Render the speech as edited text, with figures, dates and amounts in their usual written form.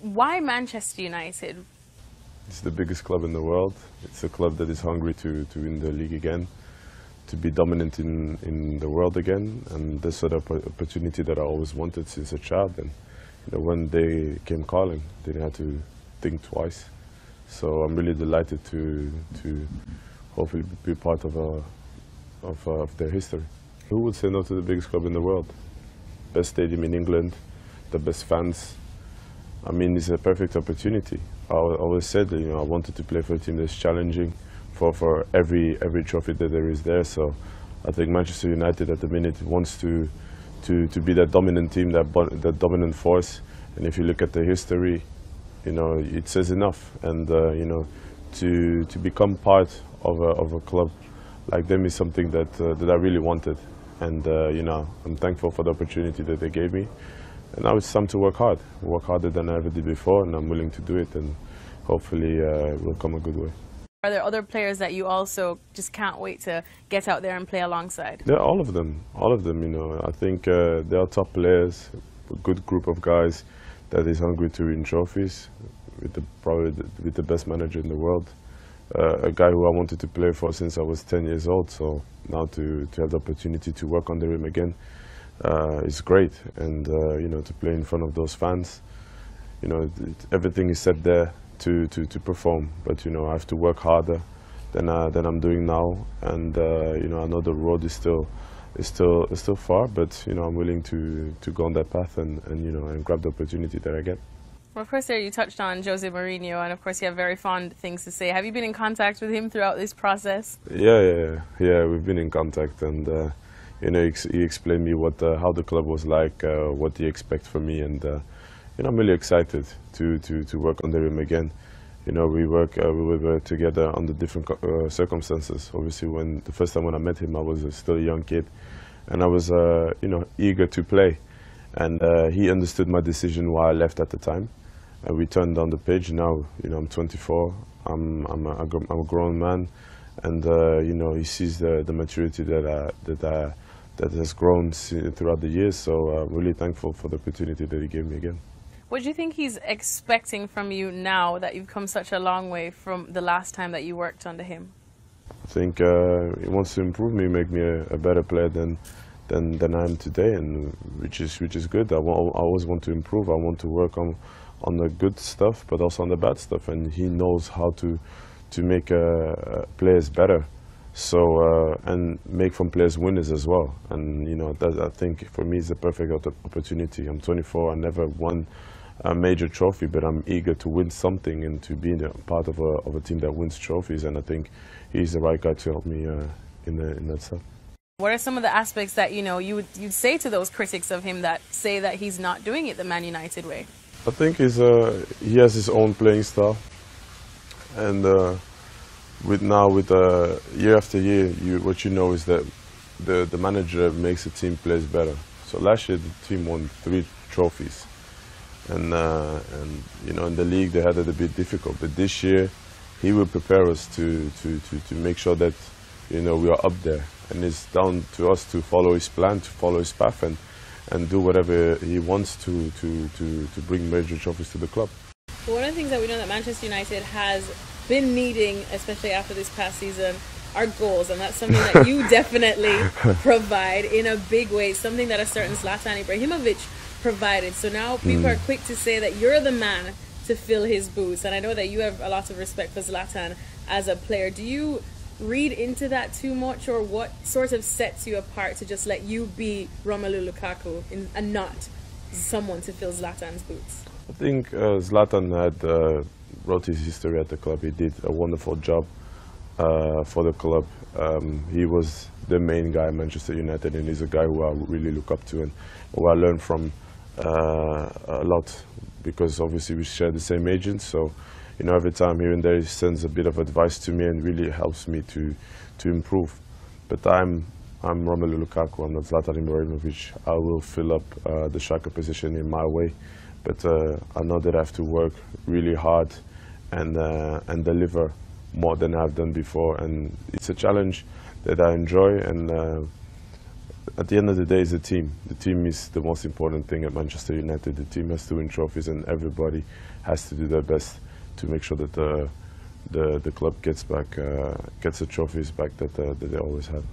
Why Manchester United? It's the biggest club in the world. It's a club that is hungry to win the league again, to be dominant in the world again, and this sort of opportunity that I always wanted since a child. And when they came calling, didn't have to think twice. So I'm really delighted to hopefully be part of their history. Who would say no to the biggest club in the world? Best stadium in England, the best fans. I mean, it's a perfect opportunity. I always said that, I wanted to play for a team that's challenging for every trophy that there is there. So I think Manchester United at the minute wants to be that dominant team, that dominant force. And if you look at the history, it says enough. And to become part of a club like them is something that I really wanted. And I'm thankful for the opportunity that they gave me. And now it's time to work harder than I ever did before, and I'm willing to do it, and hopefully it will come a good way. Are there other players that you also just can't wait to get out there and play alongside? Yeah, all of them. I think they are top players, a good group of guys that is hungry to win trophies, probably with the best manager in the world. A guy who I wanted to play for since I was 10 years old, so now to have the opportunity to work under him again is great. And to play in front of those fans, everything is set there to perform, but I have to work harder than I'm doing now. And I know the road is still far, but I'm willing to go on that path and grab the opportunity that I get. Well, of course, there you touched on Jose Mourinho, and of course you have very fond things to say. Have you been in contact with him throughout this process? Yeah, we've been in contact, and he explained me how the club was like, what he expects from me, and I'm really excited to work under him again. We were together under different circumstances. Obviously, the first time when I met him, I was still a young kid, and I was eager to play, and he understood my decision why I left at the time. We turned on the page. Now, I'm 24. I'm a grown man, and he sees the maturity that has grown throughout the years. So I'm really thankful for the opportunity that he gave me again. What do you think he's expecting from you now that you've come such a long way from the last time that you worked under him? I think he wants to improve me, make me a better player than I am today, and which is good. I always want to improve. I want to work on the good stuff, but also on the bad stuff. And he knows how to make players better, so and make from players winners as well. And I think for me it's a perfect opportunity. I'm 24. I never won a major trophy, but I'm eager to win something and to be part of a team that wins trophies. And I think he's the right guy to help me in that stuff. What are some of the aspects that you'd say to those critics of him that say that he's not doing it the Man United way? I think he has his own playing style, and with year after year, what you know is that the manager makes the team plays better. So last year the team won 3 trophies, and in the league they had it a bit difficult. But this year he will prepare us to make sure that we are up there, and it's down to us to follow his plan, to follow his path, and do whatever he wants to bring major trophies to the club. Well, one of the things that we know that Manchester United has been needing, especially after this past season, are goals, and that's something that you definitely provide in a big way, something that a certain Zlatan Ibrahimovic provided. So now people are quick to say that you're the man to fill his boots, and I know that you have a lot of respect for Zlatan as a player. Do you read into that too much, or what sort of sets you apart to just let you be Romelu Lukaku and not someone to fill Zlatan's boots? I think Zlatan wrote his history at the club. He did a wonderful job for the club. He was the main guy at Manchester United, and he's a guy who I really look up to and who I learn from a lot, because obviously we share the same agents. So every time here and there he sends a bit of advice to me and really helps me to improve. But I'm Romelu Lukaku. I'm not Zlatan Ibrahimovic. I will fill up the striker position in my way, but I know that I have to work really hard and deliver more than I've done before. And it's a challenge that I enjoy, and at the end of the day, it's a team. The team is the most important thing at Manchester United. The team has to win trophies, and everybody has to do their best to make sure that the club gets the trophies back that they always have.